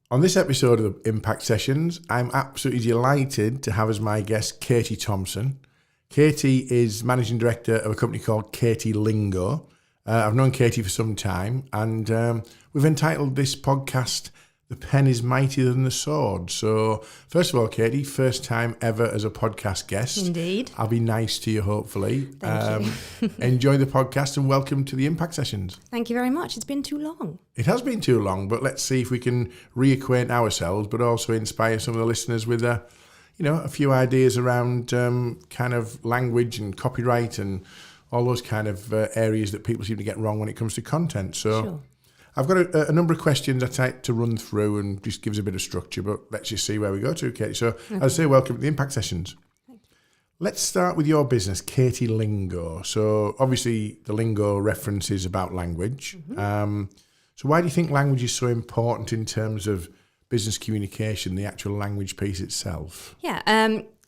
On this episode of the Impact Sessions, I'm absolutely delighted to have as my guest Katie Thompson. Katie is Managing Director of a company called Lingo. I've known Katie for some time, and we've entitled this podcast, The Pen is Mightier Than the Sword. So, first of all, Katie, first time ever as a podcast guest. Indeed. I'll be nice to you, hopefully. Thank you. Enjoy the podcast and welcome to the Impact Sessions. Thank you very much. It's been too long. It has been too long, but let's see if we can reacquaint ourselves, but also inspire some of the listeners with a few ideas around kind of language and copyright and all those kind of areas that people seem to get wrong when it comes to content. So Sure. I've got a number of questions I'd like to run through and just gives a bit of structure, but let's just see where we go to, Katie. So as I say, welcome to the Impact Sessions. Let's start with your business, Lingo. So obviously the lingo references about language. So why do you think language is so important in terms of business communication, the actual language piece itself? Yeah,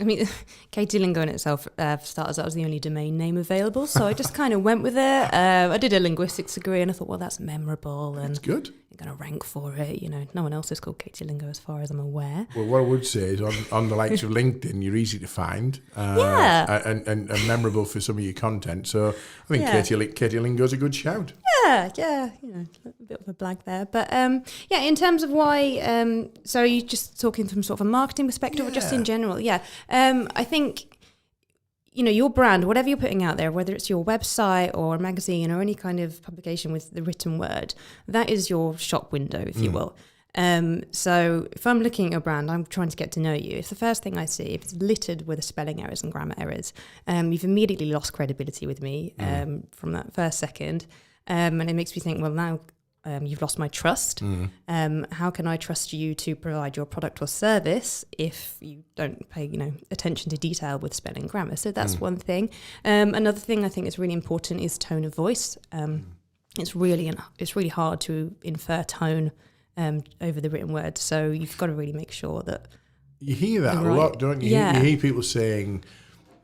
Lingo in itself, for starters, that was the only domain name available, so I just kind of went with it. I did a linguistics degree and I thought, well, that's memorable and It's good. you're going to rank for it. No one else is called Lingo as far as I'm aware. Well, what I would say is on the likes of LinkedIn, you're easy to find and memorable for some of your content. So I think Katie Lingo is a good shout. Yeah, a bit of a blag there. But in terms of why, so are you just talking from sort of a marketing perspective or just in general? Yeah, I think, your brand, whatever you're putting out there, whether it's your website or a magazine or any kind of publication with the written word, that is your shop window, if you will. So if I'm looking at a brand, I'm trying to get to know you. If the first thing I see, if it's littered with spelling errors and grammar errors, you've immediately lost credibility with me from that first second. And it makes me think, well, now you've lost my trust. How can I trust you to provide your product or service if you don't pay, attention to detail with spelling and grammar? So that's one thing. Another thing I think is really important is tone of voice. It's really hard to infer tone over the written word. So you've got to really make sure that you hear that a lot, don't you? Yeah. You hear people saying,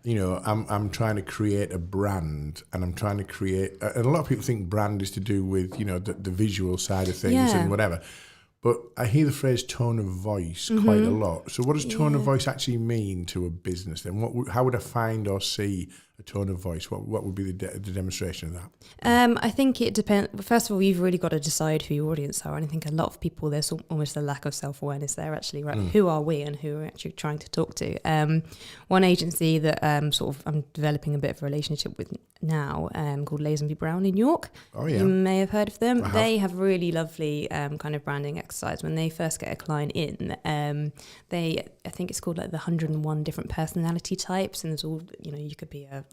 I'm trying to create a brand, and I'm trying to create. And a lot of people think brand is to do with the visual side of things and whatever. But I hear the phrase tone of voice quite a lot. So what does tone of voice actually mean to a business then? How would I find or see a tone of voice? What would be the demonstration of that? I think it depends. First of all, you've really got to decide who your audience are. And I think a lot of people, there's almost a lack of self-awareness there actually, right? Who are we and who are actually trying to talk to? One agency that I'm developing a bit of a relationship with now called Nick Bramley in York. Oh, yeah. You may have heard of them. They have have really lovely kind of branding exercise. When they first get a client in, I think it's called like the 101 different personality types, and there's all, you could be a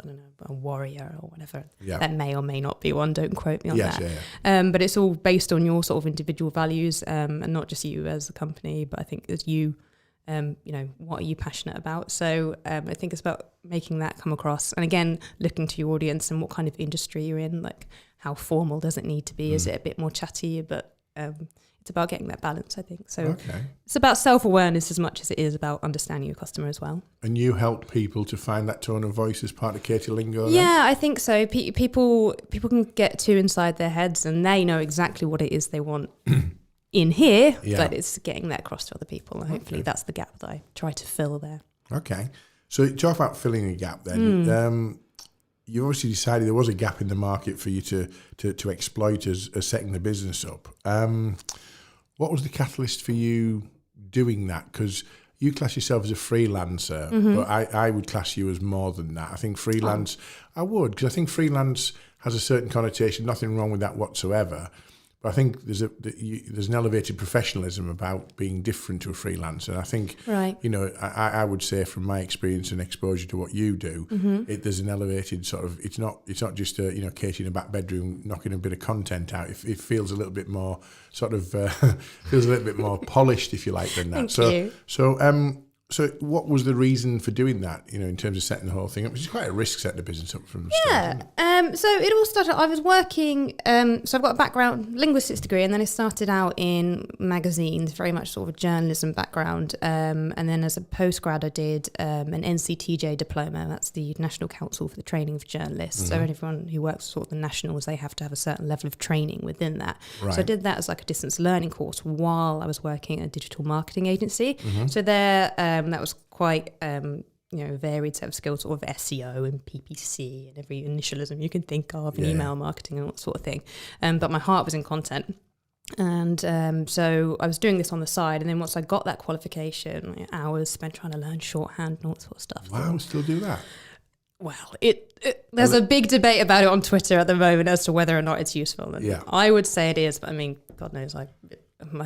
warrior or whatever. Yeah. That may or may not be one. Don't quote me on that. Yeah. But it's all based on your sort of individual values, and not just you as a company, but I think as you, what are you passionate about? So I think it's about making that come across, and again, looking to your audience and what kind of industry you're in. Like, how formal does it need to be? Is it a bit more chatty? But it's about getting that balance, I think. So It's about self-awareness as much as it is about understanding your customer as well. And you help people to find that tone of voice as part of Katie Lingo? Yeah, I think so. People can get too inside their heads and they know exactly what it is they want in here, but it's getting that across to other people. And hopefully that's the gap that I try to fill there. Okay. So talk about filling a gap then. You obviously decided there was a gap in the market for you to exploit as setting the business up. What was the catalyst for you doing that? Because you class yourself as a freelancer, but I would class you as more than that. I think freelance, I would, because I think freelance has a certain connotation, nothing wrong with that whatsoever. But I think there's an elevated professionalism about being different to a freelancer. I think, I would say from my experience and exposure to what you do, there's an elevated sort of, it's not just Katie in a back bedroom knocking a bit of content out. It feels a little bit more feels a little bit more polished, if you like, than that. Thank you. So So what was the reason for doing that, in terms of setting the whole thing up? Which is quite a risk, setting the business up from the start. Yeah. So it all started, I was working, so I've got a background, linguistics degree, and then I started out in magazines, very much sort of a journalism background. And then as a postgrad, I did an NCTJ diploma. That's the National Council for the Training of Journalists. So everyone who works sort of the nationals, they have to have a certain level of training within that. Right. So I did that as like a distance learning course while I was working at a digital marketing agency. So there, that was quite, varied set of skills, sort of SEO and PPC and every initialism you can think of, and email marketing and all that sort of thing. But my heart was in content. And so I was doing this on the side. And then once I got that qualification, hours spent trying to learn shorthand and all that sort of stuff. Wow, still do that? Well, there's a big debate about it on Twitter at the moment as to whether or not it's useful. And I would say it is, but I mean, God knows, I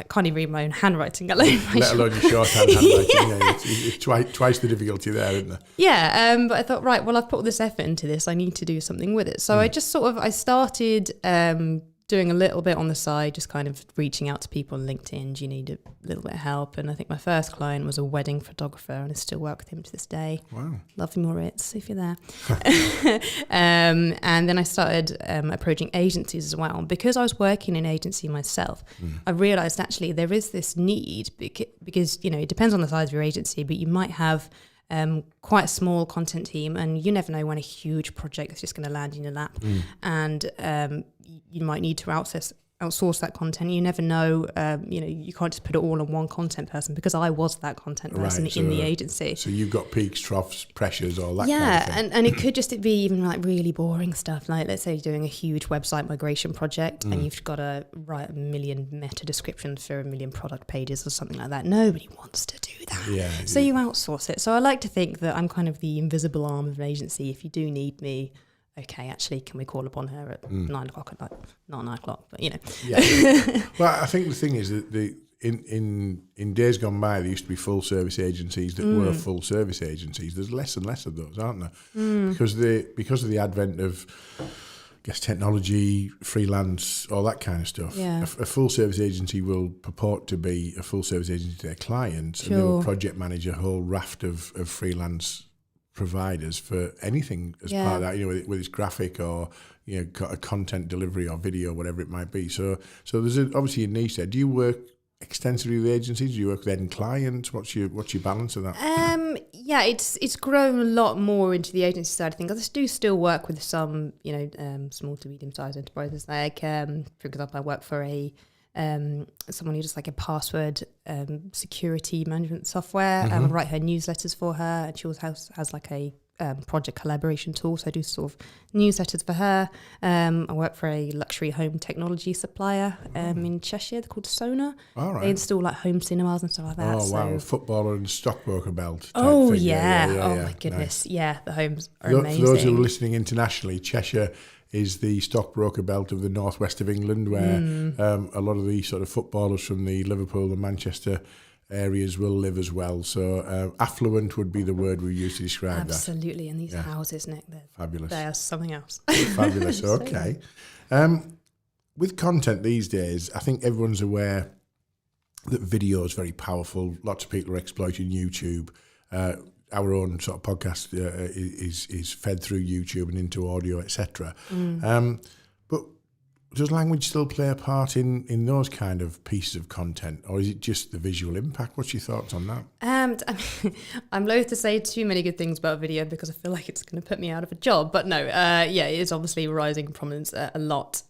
can't even read my own handwriting, let alone your shorthand handwriting. It's twice the difficulty there, isn't there? Yeah, but I thought, right, well, I've put all this effort into this. I need to do something with it. So I just I started doing a little bit on the side, just kind of reaching out to people on LinkedIn. Do you need a little bit of help? And I think my first client was a wedding photographer, and I still work with him to this day. Wow. Love you, Moritz, if you're there. And then I started approaching agencies as well. And because I was working in an agency myself, I realised actually there is this need because, it depends on the size of your agency, but you might have quite a small content team, and you never know when a huge project is just going to land in your lap. And you might need to outsource that content. You never know, you can't just put it all on one content person, because I was that content person in the agency. So you've got peaks, troughs, pressures, all that kind of thing. and it could just be even like really boring stuff. Like, let's say you're doing a huge website migration project and you've got to write 1 million meta descriptions for 1 million product pages or something like that. Nobody wants to do that. Yeah, so you outsource it. So I like to think that I'm kind of the invisible arm of an agency. If you do need me, okay, actually, can we call upon her at 9 o'clock at night? Not 9 o'clock, but Yeah. Well, I think the thing is that in days gone by, there used to be full service agencies that were full service agencies. There's less and less of those, aren't there? Because of the advent of, I guess, technology, freelance, all that kind of stuff. Yeah. A full service agency will purport to be a full service agency to their clients, and they will project manage a whole raft of freelance providers for anything as part of that, whether it's graphic or a content delivery or video, whatever it might be. So there's obviously a niche there. Do you work extensively with agencies? Do you work with end clients? What's your balance of that? It's grown a lot more into the agency side of things. I do still work with some small to medium sized enterprises. Like for example, I work for someone who does like a password security management software. I write her newsletters for her, and she also has like a project collaboration tool. So I do sort of newsletters for her. I work for a luxury home technology supplier in Cheshire. They're called Sona. All right. They install like home cinemas and stuff like that. Oh wow, footballer and stockbroker belt. Oh thing. yeah. Yeah. My goodness. Nice. Yeah, the homes are For amazing. those who are listening internationally, Cheshire is the stockbroker belt of the northwest of England, where a lot of the sort of footballers from the Liverpool and Manchester areas will live as well. So affluent would be the word we use to describe that. Absolutely, and these houses, Nick, they're fabulous. They are something else. Fabulous. Okay. With content these days, I think everyone's aware that video is very powerful. Lots of people are exploiting YouTube. Our own sort of podcast is fed through YouTube and into audio, etc. But does language still play a part in those kind of pieces of content, or is it just the visual impact? What's your thoughts on that? I'm loath to say too many good things about video because I feel like it's going to put me out of a job. But no, it is obviously rising in prominence a lot.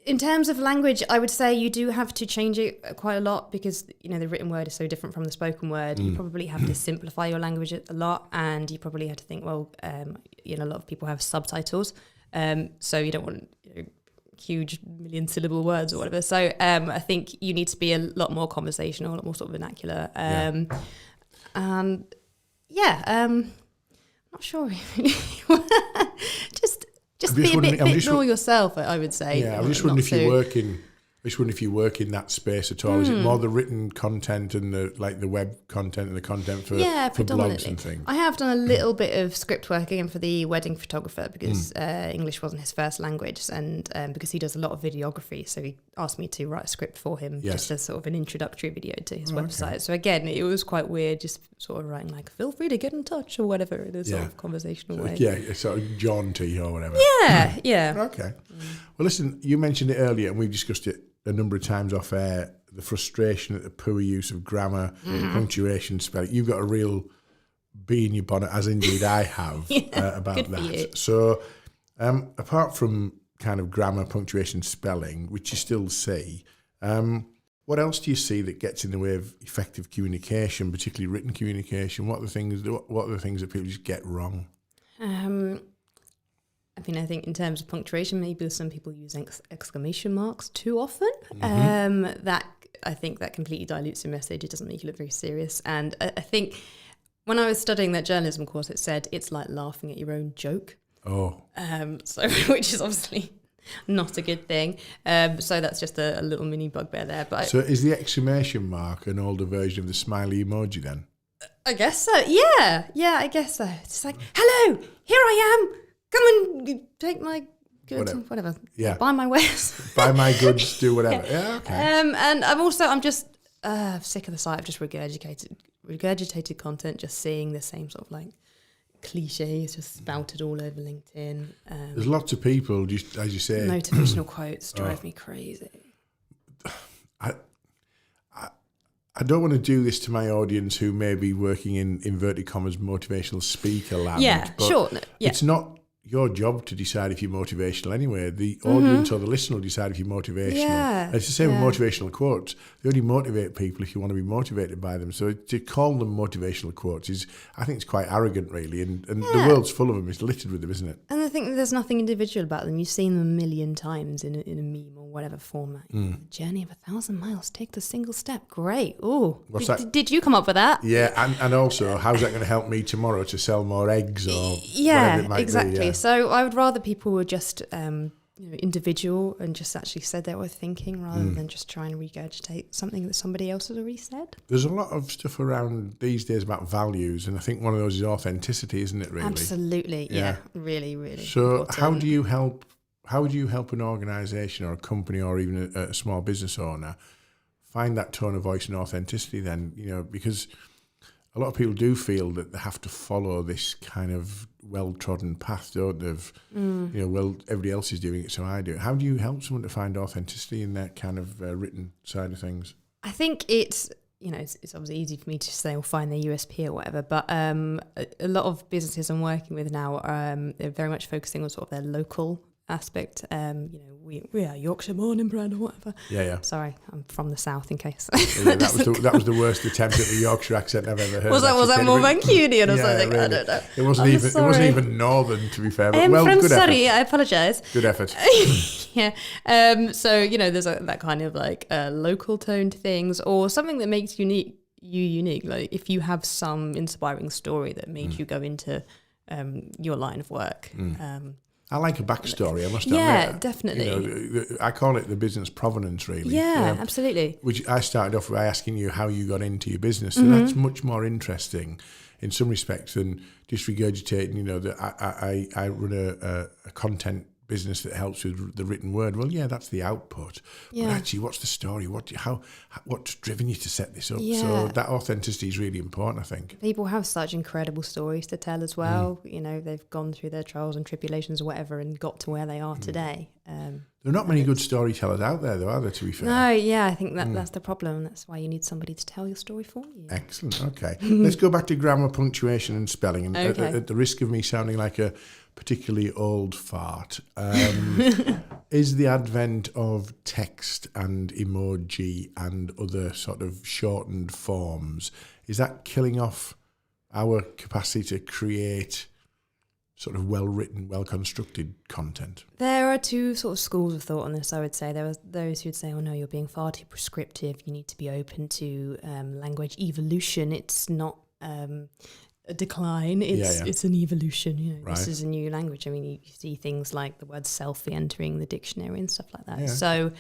In terms of language, I would say you do have to change it quite a lot because, the written word is so different from the spoken word. You probably have to simplify your language a lot, and you probably have to think, a lot of people have subtitles. So you don't want huge 1,000,000 syllable words or whatever. So I think you need to be a lot more conversational, a lot more sort of vernacular. Not sure really. Just be a bit more yourself, I would say. Yeah, I'm just wondering if you're working just wondering if you work in that space at all. Is it more the written content and the web content and the content for blogs and things? I have done a little bit of script work again for the wedding photographer because English wasn't his first language, and because he does a lot of videography, so he asked me to write a script for him, just as sort of an introductory video to his website. Okay. So again, it was quite weird, just sort of writing like, feel free to get in touch or whatever in a sort of conversational way. Yeah, sort of jaunty or whatever. Yeah. Okay. Well, listen, you mentioned it earlier, and we've discussed it a number of times off air, the frustration at the poor use of grammar, punctuation, spelling. You've got a real bee in your bonnet, as indeed I have, about that. So apart from kind of grammar, punctuation, spelling, which you still see, what else do you see that gets in the way of effective communication, particularly written communication? What are the things that people just get wrong? I think in terms of punctuation, maybe some people use exclamation marks too often. That I think that completely dilutes the message. It doesn't make you look very serious. And I think when I was studying that journalism course, it said it's like laughing at your own joke. Oh. So which is obviously not a good thing. So that's just a little mini bugbear there. But so is the exclamation mark an older version of the smiley emoji then? I guess so. Yeah, I guess so. It's like, hello, here I am. Come and take my goods, whatever. Yeah. Buy my wares. Buy my goods, do whatever. Yeah, okay. And I'm just sick of the sight of just regurgitated content, just seeing the same sort of like cliches just spouted all over LinkedIn. There's lots of people, just as you say. Motivational quotes drive me crazy. I don't want to do this to my audience who may be working in inverted commas motivational speaker land. It's not your job to decide if you're motivational anyway. The audience or the listener will decide if you're motivational. Yeah, and it's the same with motivational quotes. They only motivate people if you want to be motivated by them. So to call them motivational quotes I think it's quite arrogant, really. And the world's full of them. It's littered with them, isn't it? And I think there's nothing individual about them. You've seen them a million times in a meme or whatever format. The journey of 1,000 miles. Take the single step. Great. Oh, did you come up with that? Yeah, and also, how's that going to help me tomorrow to sell more eggs or whatever it might exactly. be? Yeah. So I would rather people were just individual and just actually said they were thinking rather than just trying to regurgitate something that somebody else has already said. There's a lot of stuff around these days about values, and I think one of those is authenticity, isn't it, really? Absolutely, yeah. Really, really. So important. How would you help an organisation or a company or even a small business owner find that tone of voice and authenticity then? Because a lot of people do feel that they have to follow this kind of well-trodden path, don't they? Everybody else is doing it, so I do it. How do you help someone to find authenticity in that kind of written side of things? I think it's obviously easy for me to say or find their USP or whatever, but a lot of businesses I'm working with now, they're very much focusing on sort of their local aspect. We are Yorkshire Morning Bread or whatever. Yeah. Sorry, I'm from the south in case. that was the worst attempt at the Yorkshire accent I've ever heard. Was that more Mancunian or something? Really. I don't know. It wasn't even northern, to be fair. But, from good Surrey. effort. I apologise. Good effort. Yeah. So there's that kind of like local tone to things, or something that makes you unique. Like if you have some inspiring story that made you go into your line of work. I like a backstory, I must admit. Yeah, definitely. I call it the business provenance, really. Yeah, absolutely. Which I started off by asking you how you got into your business. So that's much more interesting in some respects than just regurgitating, that I run a content business that helps with the written word. Well, yeah, that's the output. Yeah. But actually, what's the story? What's driven you to set this up? Yeah. So that authenticity is really important, I think. People have such incredible stories to tell as well. They've gone through their trials and tribulations or whatever and got to where they are today. There are not many good storytellers out there, though, are there, to be fair? No, yeah, I think that's the problem. That's why you need somebody to tell your story for you. Excellent, okay. Let's go back to grammar, punctuation and spelling. And at the risk of me sounding like a particularly old fart, is the advent of text and emoji and other sort of shortened forms, is that killing off our capacity to create sort of well-written, well-constructed content? There are two sort of schools of thought on this, I would say. There are those who'd say, oh no, you're being far too prescriptive. You need to be open to language evolution. It's not a decline. It's an evolution. You know, Right. This is a new language. I mean, you see things like the word selfie entering the dictionary and stuff like that. Yeah. So,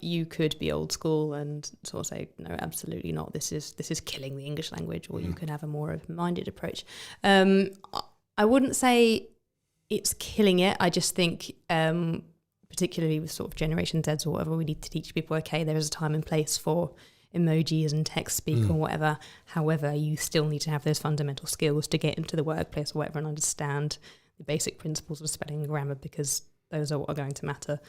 you could be old school and sort of say, no, absolutely not. This is killing the English language, or you could have a more open-minded approach. I wouldn't say it's killing it. I just think, particularly with sort of Generation Zs or whatever, we need to teach people, okay, there is a time and place for emojis and text speak or whatever. However, you still need to have those fundamental skills to get into the workplace or whatever and understand the basic principles of spelling and grammar, because those are what are going to matter.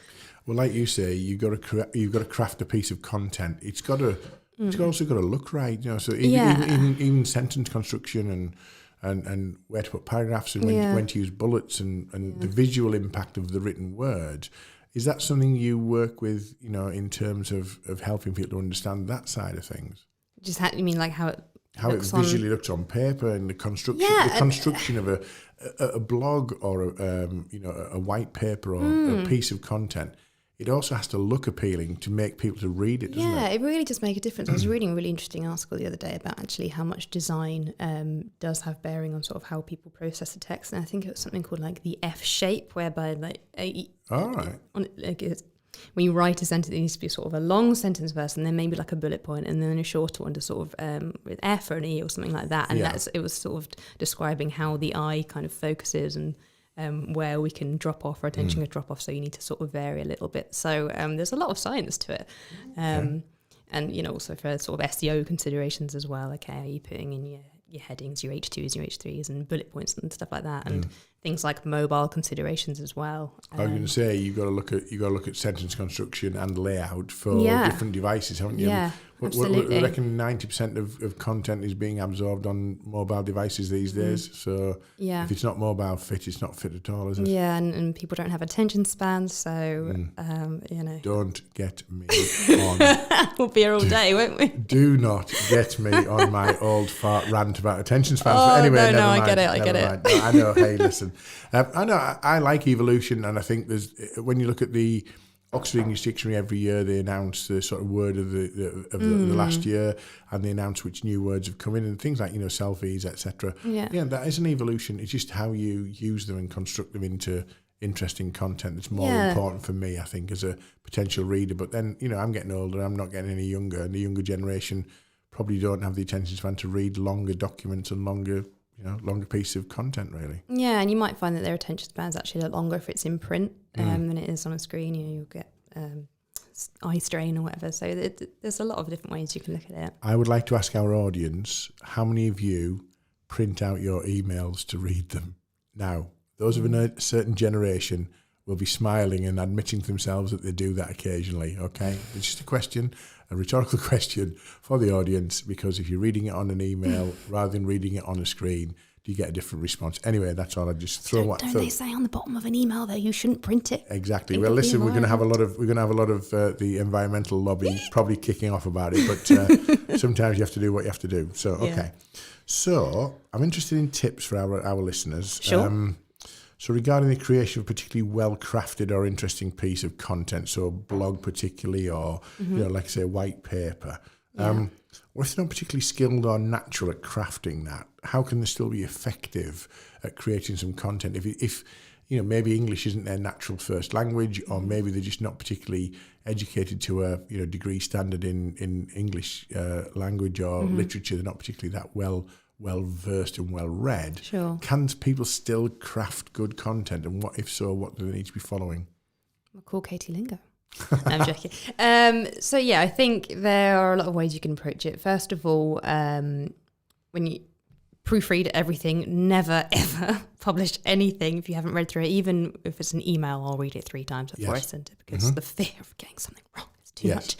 Well, like you say, you've got to craft a piece of content. It's also got to look right, you know. So even sentence construction and where to put paragraphs and when to use bullets and the visual impact of the written word. Is that something you work with, you know, in terms of helping people to understand that side of things? You mean like how it visually looks on paper, and the construction of a blog or a white paper or a piece of content. It also has to look appealing to make people to read it, doesn't it? Yeah, it really does make a difference. I was reading a really interesting article the other day about actually how much design does have bearing on sort of how people process the text. And I think it was something called like the F shape, whereby when you write a sentence, it needs to be sort of a long sentence first, and then maybe like a bullet point, and then a shorter one to sort of with F or an E or something like that. And it was sort of describing how the eye kind of focuses and where we can drop off, or attention can drop off, so you need to sort of vary a little bit. So there's a lot of science to it. And, you know, also for sort of SEO considerations as well, okay, are you putting in your headings, your H2s, your H3s, and bullet points and stuff like that, and things like mobile considerations as well. I was going to say you've got to look at sentence construction and layout for different devices, haven't you? Yeah, absolutely. I reckon 90% of content is being absorbed on mobile devices these days. So if it's not mobile fit, it's not fit at all, is it? Yeah, and people don't have attention spans, so you know. Don't get me on. We'll be here all day, won't we? Do not get me on my old fart rant about attention spans. But anyway, no, mind, I get it. No, I know. Hey, listen. I know. I like evolution, and I think when you look at the Oxford English Dictionary every year, they announce the sort of word of the last year, and they announce which new words have come in, and things like, you know, selfies, etc. Yeah, that is an evolution. It's just how you use them and construct them into interesting content that's more important for me, I think, as a potential reader. But then, you know, I'm getting older. I'm not getting any younger, and the younger generation probably don't have the attention span to read longer documents and longer piece of content, really. Yeah, and you might find that their attention span is actually a lot longer if it's in print than it is on a screen. You know, you'll get eye strain or whatever. So there's a lot of different ways you can look at it. I would like to ask our audience, how many of you print out your emails to read them? Now, those of a certain generation will be smiling and admitting to themselves that they do that occasionally, okay? It's just a rhetorical question for the audience, because if you're reading it on an email rather than reading it on a screen, do you get a different response? Anyway, that's all. I just throw what. Don't they say on the bottom of an email though you shouldn't print it? Exactly. Well, listen, we're going to have a lot of the environmental lobby probably kicking off about it, but sometimes you have to do what you have to do. So okay, so I'm interested in tips for our listeners. Sure. So regarding the creation of a particularly well-crafted or interesting piece of content, so a blog particularly, or you know, like I say, white paper. What if they're not particularly skilled or natural at crafting that? How can they still be effective at creating some content? If you know, maybe English isn't their natural first language, or maybe they're just not particularly educated to a degree standard in English language or literature. They're not particularly that well versed and well read. Sure. Can people still craft good content? And if so, what do they need to be following? We'll call Katie Lingo. No, I'm joking. So yeah, I think there are a lot of ways you can approach it. First of all, when you proofread everything, never ever publish anything if you haven't read through it. Even if it's an email, I'll read it 3 times before I send it, because the fear of getting something wrong is too much.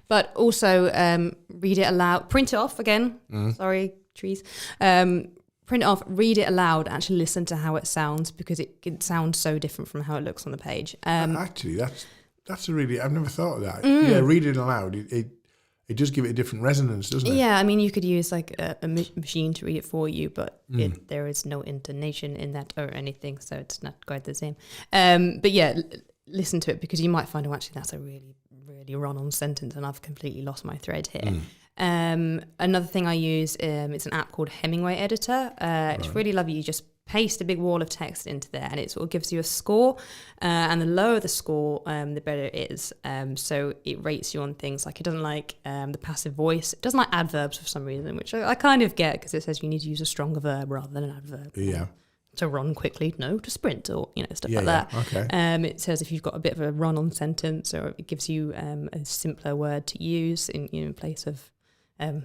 But also read it aloud, print it off again. Sorry, trees. Print it off, read it aloud, actually listen to how it sounds, because it sounds so different from how it looks on the page. Actually, that's a really, I've never thought of that. Yeah, read it aloud. It does give it a different resonance, doesn't it? Yeah, I mean, you could use like a machine to read it for you, but there is no intonation in that or anything, so it's not quite the same. But yeah, listen to it, because you might find, oh, actually, that's a really, really run-on sentence, and I've completely lost my thread here. Another thing I use, it's an app called Hemingway Editor. It's really lovely. You just paste a big wall of text into there, and it sort of gives you a score. And the lower the score, the better it is. So it rates you on things like it doesn't like the passive voice. It doesn't like adverbs for some reason, which I kind of get because it says you need to use a stronger verb rather than an adverb. Yeah. To run quickly, no, to sprint, or stuff like that. Okay. It says if you've got a bit of a run-on sentence, or it gives you a simpler word to use in place of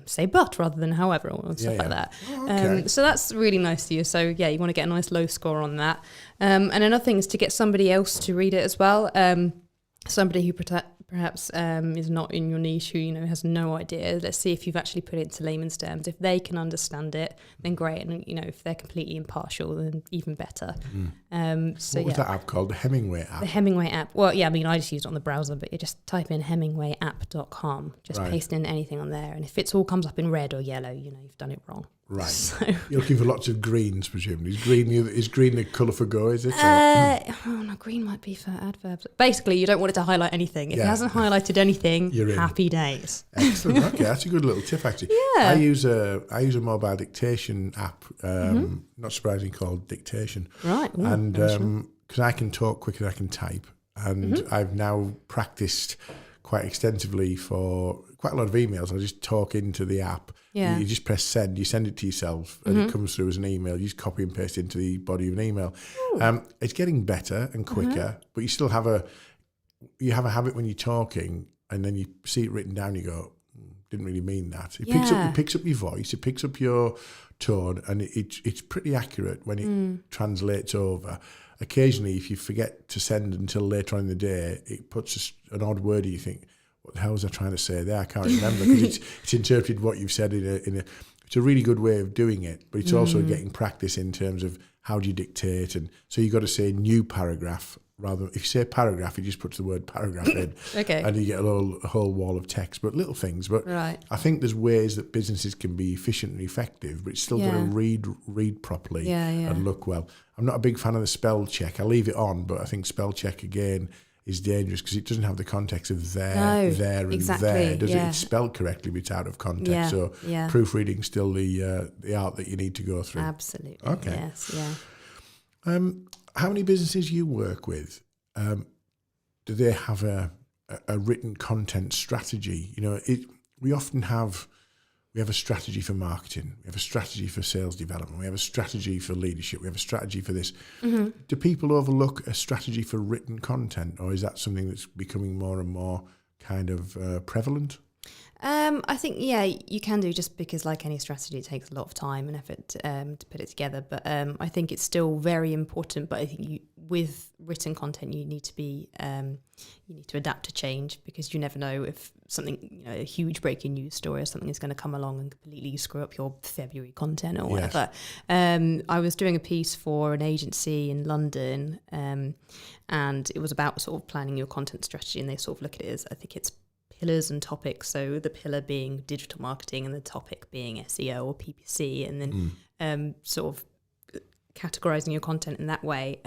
say but rather than however, or stuff like that. Oh, okay. So that's really nice to you. So yeah, you want to get a nice low score on that. And another thing is to get somebody else to read it as well. Somebody who perhaps is not in your niche, who has no idea. Let's see if you've actually put it into layman's terms. If they can understand it, then great. And if they're completely impartial, then even better. So what was that app called? The Hemingway app? The Hemingway app. Well, yeah, I just use it on the browser, but you just type in hemingwayapp.com. Just paste in anything on there, and if it all comes up in red or yellow, you've done it wrong. Right. So, you're looking for lots of greens, presumably. Is green the colour for go, is it? no, green might be for adverbs. Basically, you don't want it to highlight anything. If it hasn't highlighted anything, you're in. Happy days. Excellent. Okay, that's a good little tip, actually. Yeah. I use a mobile dictation app, not surprisingly called Dictation. Right. Ooh, and because I can talk quicker than I can type, and I've now practiced quite extensively for quite a lot of emails. I just talk into the app. Yeah. You just press send, you send it to yourself, and it comes through as an email. You just copy and paste into the body of an email. It's getting better and quicker, but you still have a habit when you're talking, and then you see it written down, you go, didn't really mean that. It picks up your voice, it picks up your tone, and it's pretty accurate when it translates over. Occasionally, if you forget to send until later on in the day, it puts an odd word and you think, what the hell was I trying to say there? I can't remember, because it's interpreted what you've said in a. It's a really good way of doing it, but it's also getting practice in terms of how do you dictate, and so you got to say new paragraph rather. If you say paragraph, it just puts the word paragraph in, Okay. and you get a whole wall of text. But little things. But Right. I think there's ways that businesses can be efficient and effective, but it's still got to read properly and look well. I'm not a big fan of the spell check. I leave it on, but I think spell check again is dangerous because it doesn't have the context of there, and there. Does it? It's spelled correctly, but it's out of context. Yeah, So proofreading's still the art that you need to go through. Absolutely. Okay. Yes. Yeah. How many businesses you work with? Do they have a written content strategy? We often have. We have a strategy for marketing. We have a strategy for sales development. We have a strategy for leadership. We have a strategy for this. Do people overlook a strategy for written content, or is that something that's becoming more and more kind of prevalent? I think, you can do, just because like any strategy, it takes a lot of time and effort to put it together. But I think it's still very important. But I think with written content, you need to be, you need to adapt to change, because you never know if something, a huge breaking news story or something is going to come along and completely screw up your February content or whatever. Yes. I was doing a piece for an agency in London, and it was about sort of planning your content strategy, and they sort of look at it as, I think it's pillars and topics. So the pillar being digital marketing and the topic being SEO or PPC, and then sort of categorizing your content in that way.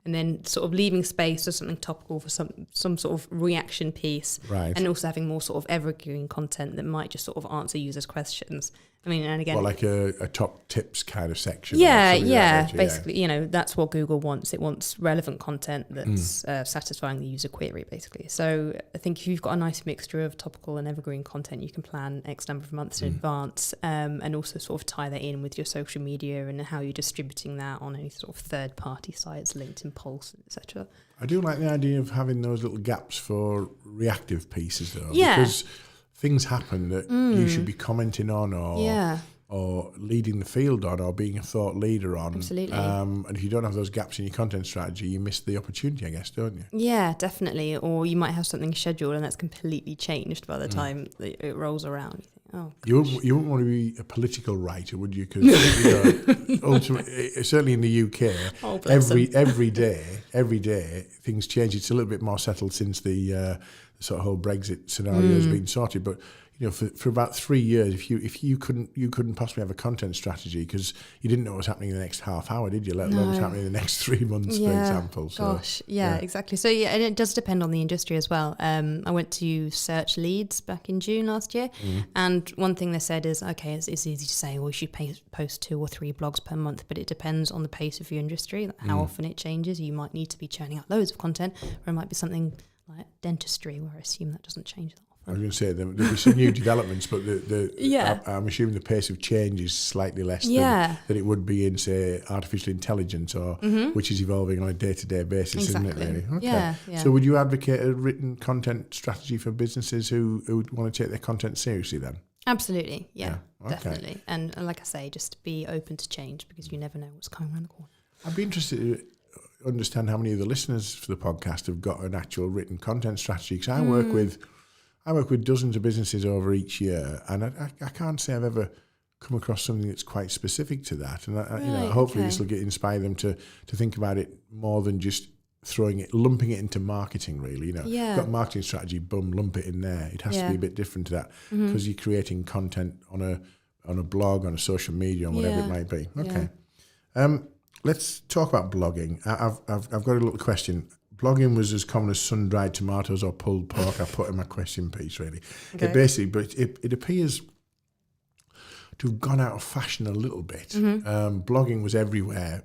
And then sort of leaving space for something topical for some sort of reaction piece. Right. And also having more sort of evergreen content that might just sort of answer users' questions. I mean, and again, well, like a top tips kind of section. Basically, that's what Google wants. It wants relevant content that's satisfying the user query, basically. So I think if you've got a nice mixture of topical and evergreen content, you can plan X number of months in advance, and also sort of tie that in with your social media and how you're distributing that on any sort of third-party sites, LinkedIn, Pulse, etc. I do like the idea of having those little gaps for reactive pieces, though. Yeah. Because things happen that you should be commenting on or leading the field on or being a thought leader on. Absolutely. And if you don't have those gaps in your content strategy, you miss the opportunity, I guess, don't you? Yeah, definitely. Or you might have something scheduled and that's completely changed by the time that it rolls around. You think, you wouldn't want to be a political writer, would you? Because ultimately, certainly in the UK, every day things change. It's a little bit more settled since the sort of whole Brexit scenario has been sorted. But for about 3 years, if you couldn't possibly have a content strategy because you didn't know what was happening in the next half hour, did you? Let alone what's happening in the next 3 months, for example. So, exactly. So and it does depend on the industry as well. I went to Search Leads back in June last year, and one thing they said is, okay, it's easy to say, well, you should post 2 or 3 blogs per month, but it depends on the pace of your industry, how often it changes. You might need to be churning out loads of content, or it might be something like dentistry, where I assume that doesn't change that often. I was going to say there'll be some new developments, but I'm assuming the pace of change is slightly less than it would be in, say, artificial intelligence, or which is evolving on a day-to-day basis, isn't it? Really? Okay. Yeah. So, would you advocate a written content strategy for businesses who want to take their content seriously? Then, absolutely, definitely. And like I say, just be open to change because you never know what's coming around the corner. I'd be interested to understand how many of the listeners for the podcast have got an actual written content strategy, because I work with dozens of businesses over each year, and I can't say I've ever come across something that's quite specific to that. And hopefully this will inspire them to think about it more than just lumping it into marketing. Really, got a marketing strategy, boom, lump it in there. It has to be a bit different to that because you're creating content on a blog, on a social media, on whatever it might be. Okay, let's talk about blogging. I've got a little question. Blogging was as common as sun-dried tomatoes or pulled pork. I put in my question piece, really. Okay. But it appears to have gone out of fashion a little bit. Blogging was everywhere.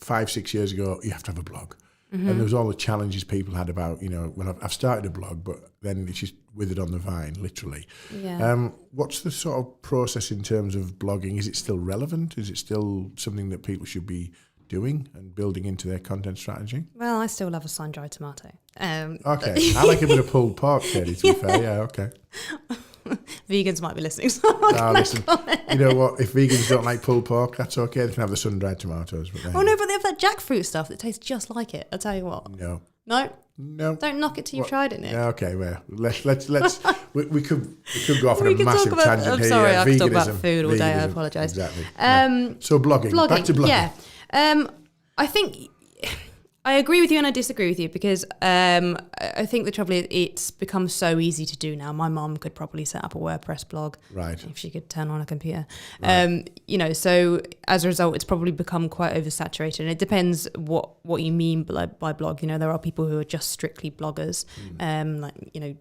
5-6 years ago, you have to have a blog. And there was all the challenges people had about, when I've started a blog, but then it's just withered on the vine, literally. Yeah. What's the sort of process in terms of blogging? Is it still relevant? Is it still something that people should be doing and building into their content strategy? Well, I still love a sun-dried tomato. Okay, I like a bit of pulled pork, Katie, to be fair. Yeah, okay. Vegans might be listening. So listen, you know what? If vegans don't like pulled pork, that's okay. They can have the sun-dried tomatoes. But no, but they have that jackfruit stuff that tastes just like it. I'll tell you what. No. Don't knock it till you've tried it, Nick. Okay, well, let's we could go off on a massive tangent here. I'm sorry, I could talk about food all day. I apologise. Exactly. So blogging. Back to blogging. Yeah. I think I agree with you and I disagree with you because I think the trouble is it's become so easy to do now. My mum could probably set up a WordPress blog, right, if she could turn on a computer. Right. So as a result, it's probably become quite oversaturated. And it depends what you mean by blog. There are people who are just strictly bloggers.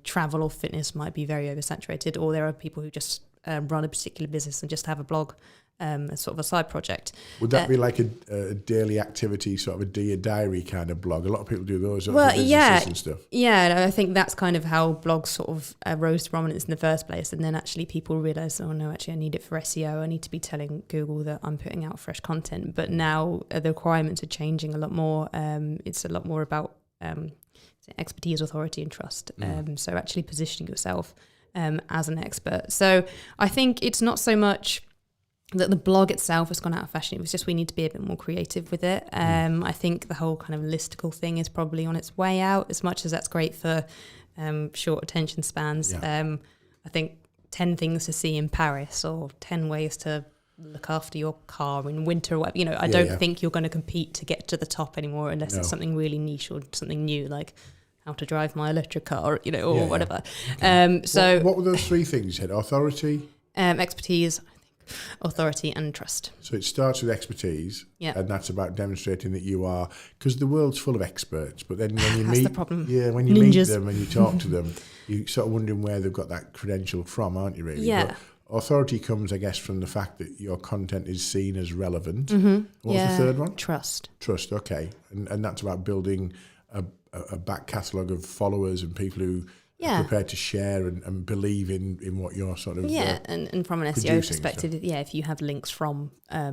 Travel or fitness might be very oversaturated, or there are people who just run a particular business and just have a blog. As sort of a side project. Would that be like a daily activity, sort of a Dear Diary kind of blog? A lot of people do those and stuff. Yeah, I think that's kind of how blogs sort of rose to prominence in the first place, and then actually people realise, I need it for SEO. I need to be telling Google that I'm putting out fresh content. But now the requirements are changing a lot more. It's a lot more about expertise, authority, and trust. So actually positioning yourself as an expert. So I think it's not so much that the blog itself has gone out of fashion. It was just we need to be a bit more creative with it. I think the whole kind of listicle thing is probably on its way out, as much as that's great for short attention spans. Yeah. I think 10 things to see in Paris or 10 ways to look after your car in winter or whatever. I don't think you're going to compete to get to the top anymore unless it's something really niche or something new, like how to drive my electric car, or whatever. Okay. What were those 3 things you said? Authority? Expertise, authority and trust. So it starts with expertise, and that's about demonstrating that you are, because the world's full of experts, but then when you meet the problem. When you meet them and you talk to them, you sort of wondering where they've got that credential from, aren't you, really? Yeah. But authority comes, I guess, from the fact that your content is seen as relevant. What's the third one? Trust, okay. And that's about building a back catalogue of followers and people who prepared to share and believe in what you're sort of and from an SEO perspective, if you have links from a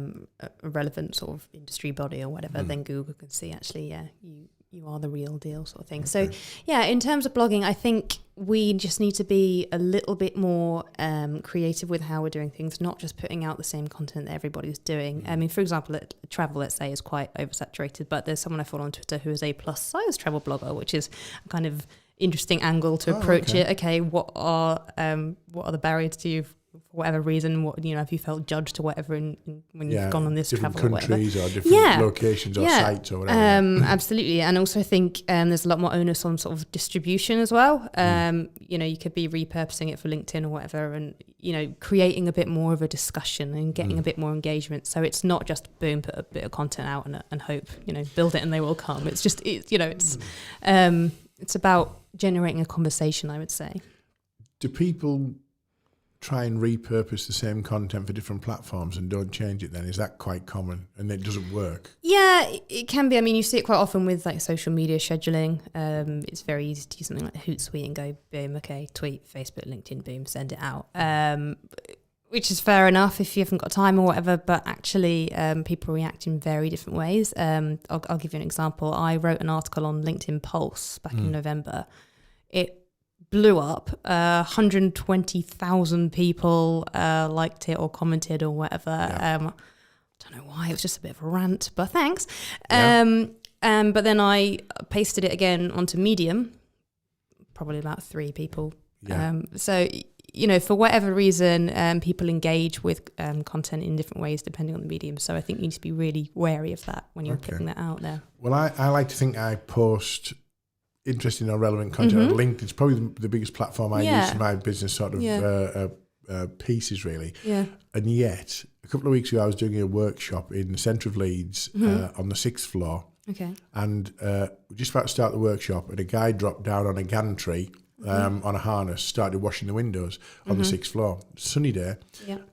relevant sort of industry body or whatever, then Google can see actually you are the real deal sort of thing. Okay. So in terms of blogging, I think we just need to be a little bit more creative with how we're doing things, not just putting out the same content that everybody's doing. I mean, for example, travel, let's say, is quite oversaturated, but there's someone I follow on Twitter who is a plus size travel blogger, which is kind of interesting angle to approach it. Okay, what are the barriers to you for whatever reason, what, you know, have you felt judged or whatever when you've gone on this different travel countries or or different locations or sites or whatever. Absolutely. And also I think there's a lot more onus on sort of distribution as well. You know, you could be repurposing it for LinkedIn or whatever, and, you know, creating a bit more of a discussion and getting a bit more engagement. So it's not just boom, put a bit of content out and hope, you know, build it and they will come. It's just, you know, it's about generating a conversation, I would say. Do people try and repurpose the same content for different platforms and don't change it then? Is that quite common and it doesn't work? Yeah, it can be. I mean, you see it quite often with like social media scheduling. It's very easy to do something like Hootsuite and go, boom, okay, tweet, Facebook, LinkedIn, boom, send it out. Which is fair enough if you haven't got time or whatever, but actually people react in very different ways. I'll give you an example. I wrote an article on LinkedIn Pulse back in November. It blew up. 120,000 people liked it or commented or whatever. I don't know why. It was just a bit of a rant, but thanks. But then I pasted it again onto Medium. Probably about 3 people. So, you know, for whatever reason, people engage with content in different ways depending on the medium. So I think you need to be really wary of that when you're putting that out there. Well, I like to think I post interesting or relevant content on LinkedIn. It's probably the biggest platform I use for my business sort of pieces, really. Yeah. And yet, a couple of weeks ago, I was doing a workshop in the centre of Leeds on the 6th floor. Okay. And we're just about to start the workshop, and a guy dropped down on a gantry on a harness, started washing the windows on the 6th floor. Sunny day,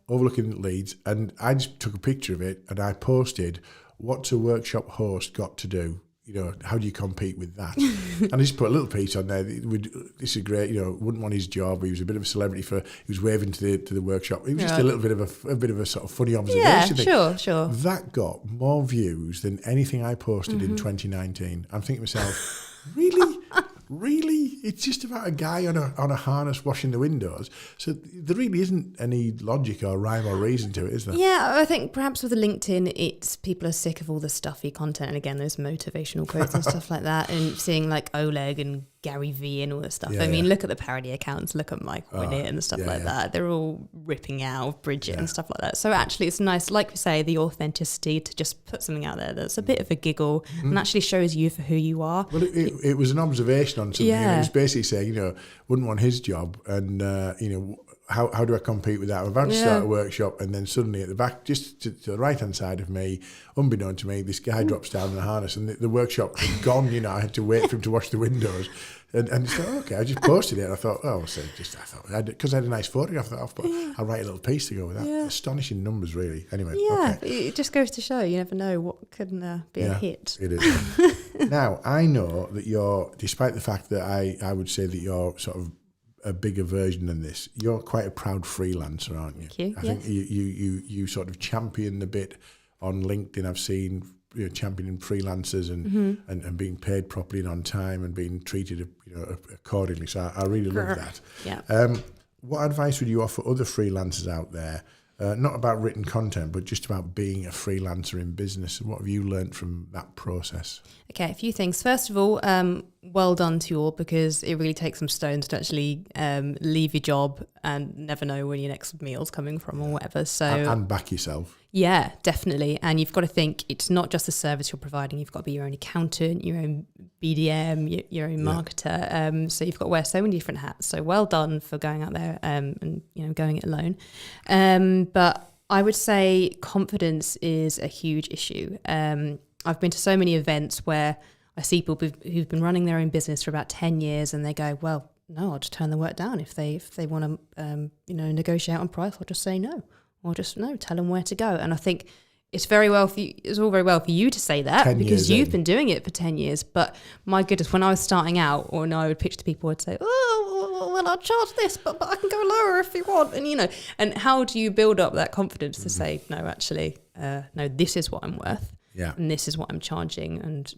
overlooking Leeds, and I just took a picture of it and I posted, "What's a workshop host got to do? You know, how do you compete with that?" And I just put a little piece on there. This is great. You know, wouldn't want his job. He was a bit of a celebrity he was waving to the workshop. It was just a little bit of a sort of funny observation. Yeah, sure. That got more views than anything I posted in 2019. I'm thinking to myself, really? Really? It's just about a guy on a harness washing the windows. So there really isn't any logic or rhyme or reason to it, is there? Yeah, I think perhaps with the LinkedIn, it's people are sick of all the stuffy content. And again, those motivational quotes and stuff like that. And seeing like Oleg and Gary Vee and all this stuff. I mean, look at the parody accounts, look at Mike Winnett and stuff like that. They're all ripping out Bridget and stuff like that. So actually it's nice, like we say, the authenticity to just put something out there that's a bit of a giggle and actually shows you for who you are. Well, it was an observation on something. Yeah. It was basically saying, you know, wouldn't want his job and, you know, how do I compete with that? I'm about to start a workshop, and then suddenly at the back, just to the right-hand side of me, unbeknown to me, this guy drops down in the harness, and the workshop was gone. You know, I had to wait for him to wash the windows. And it's like, okay, I just posted it. And I thought, because I had a nice photograph, I'll write a little piece to go with that. Yeah. Astonishing numbers, really. Anyway, it just goes to show you never know what could be a hit. It is. Now, I know that despite the fact that I would say that you're sort of a bigger version than this, you're quite a proud freelancer, aren't you? Thank you. I think you sort of champion the bit on LinkedIn. I've seen championing freelancers and being paid properly and on time and being treated accordingly. So I really love that. Yeah. What advice would you offer other freelancers out there? Not about written content, but just about being a freelancer in business. What have you learned from that process? Okay, a few things. First of all, well done to you all, because it really takes some stones to actually leave your job and never know where your next meal's coming from or whatever. So and back yourself. Yeah, definitely. And you've got to think it's not just a service you're providing. You've got to be your own accountant, your own BDM, your own marketer. So you've got to wear so many different hats. So well done for going out there and going it alone. But I would say confidence is a huge issue. I've been to so many events where I see people who've been running their own business for about 10 years and they go, well, no, I'll just turn the work down. If they want to negotiate on price, I'll just say no. Or just tell them where to go. And I think it's all very well for you to say that because you've been doing it for 10 years. But my goodness, when I was starting out, or when I would pitch to people, I'd say, oh, well, I'll charge this, but I can go lower if you want. And, and how do you build up that confidence to say, no, actually, no, this is what I'm worth. Yeah. And this is what I'm charging. And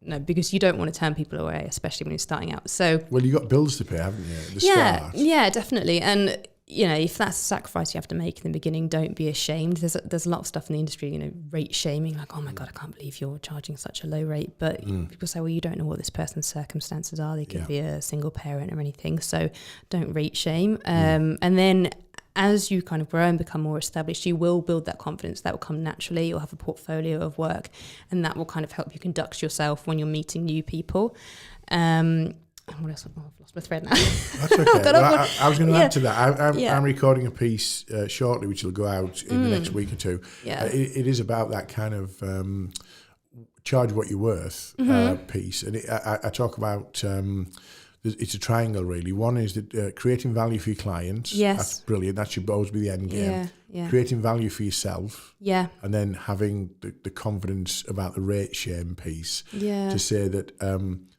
no, because you don't want to turn people away, especially when you're starting out. So, well, you've got bills to pay, haven't you? At the start. Yeah, definitely. And if that's a sacrifice you have to make in the beginning, don't be ashamed. There's a lot of stuff in the industry, rate shaming, like, oh my God, I can't believe you're charging such a low rate. But people say, well, you don't know what this person's circumstances are. They could be a single parent or anything. So don't rate shame. And then as you kind of grow and become more established, you will build that confidence. That will come naturally. You'll have a portfolio of work, and that will kind of help you conduct yourself when you're meeting new people. What else? Oh, I've lost my thread now. That's okay. Well, I was going to add to that. I'm recording a piece shortly, which will go out in the next week or two. Yeah. It is about that kind of charge what you're worth piece. And I talk about, it's a triangle really. One is that creating value for your clients. Yes. That's brilliant. That should always be the end game. Yeah. Creating value for yourself. Yeah. And then having the confidence about the rate shame piece. Yeah. To say that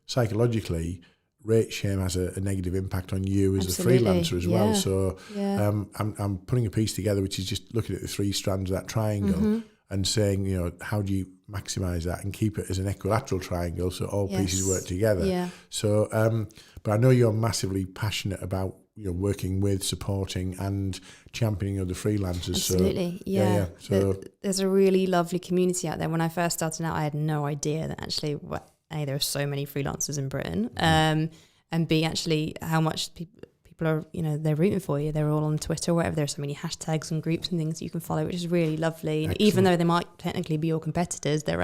psychologically, rate shame has a negative impact on you as Absolutely. a freelancer as well. So Yeah. I'm putting a piece together which is just looking at the three strands of that triangle and saying, you know, how do you maximise that and keep it as an equilateral triangle so all pieces work together. Yeah. So, but I know you're massively passionate about, you know, working with, supporting and championing other freelancers. Absolutely, So, So there's a really lovely community out there. When I first started out, I had no idea that actually, A, there are so many freelancers in Britain, and B, actually how much people are, you know, they're rooting for you. They're all on Twitter or whatever. There are so many hashtags and groups and things you can follow, which is really lovely. And even though they might technically be your competitors, they've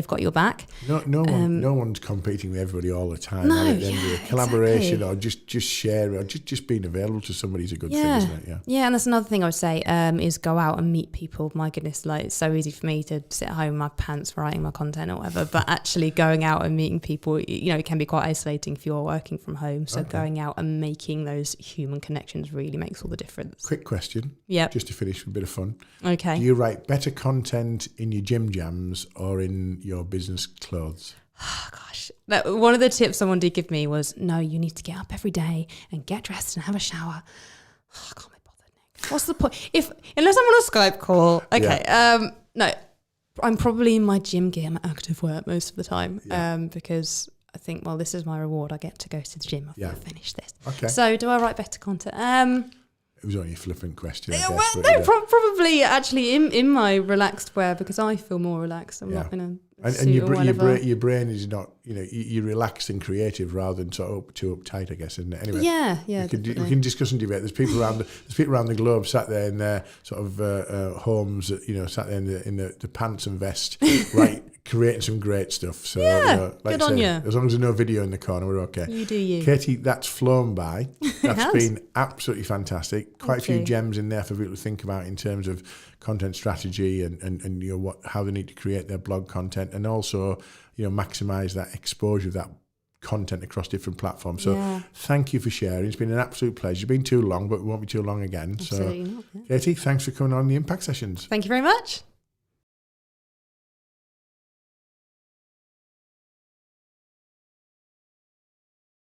got your back. No one's competing with everybody all the time. No, At the end of the collaboration exactly. or just share or just being available to somebody is a good thing, isn't it? Yeah, and that's another thing I would say is go out and meet people. My goodness, like it's so easy for me to sit at home in my pants writing my content or whatever, but actually going out and meeting people, you know, it can be quite isolating if you're working from home. So going out and making those human connections really makes all the difference. Quick question. Yeah. Just to finish with a bit of fun. Okay. Do you write better content in your gym jams or in your business clothes? Oh, gosh. One of the tips someone did give me was, no, you need to get up every day and get dressed and have a shower. Oh, I can't be bothered, Nick. What's the point? Unless I'm on a Skype call. Okay. No, I'm probably in my gym gear, my active wear most of the time because I think, well, this is my reward. I get to go to the gym after I finish this. Okay. So do I write better content? It was only a flippant question, I guess. Well, but, probably actually in my relaxed wear because I feel more relaxed. I'm not in a suit or whatever. Your brain is not, you know, you're relaxed and creative rather than sort of too uptight, I guess, isn't it? Anyway, yeah. we can discuss and debate. There's people around the globe sat there in their sort of homes, you know, sat there in the pants and vest, right, creating some great stuff. So, you know, like good on you. As long as there's no video in the corner, we're okay. You do you. Katie, that's flown by. That's been absolutely fantastic. Quite a few you. gems in there for people to think about in terms of content strategy and you know how they need to create their blog content and also, you know, maximize that exposure of that content across different platforms. So thank you for sharing. It's been an absolute pleasure. It's been too long, but it won't be too long again. Absolutely So not, Katie, thanks for coming on the Impact Sessions. Thank you very much.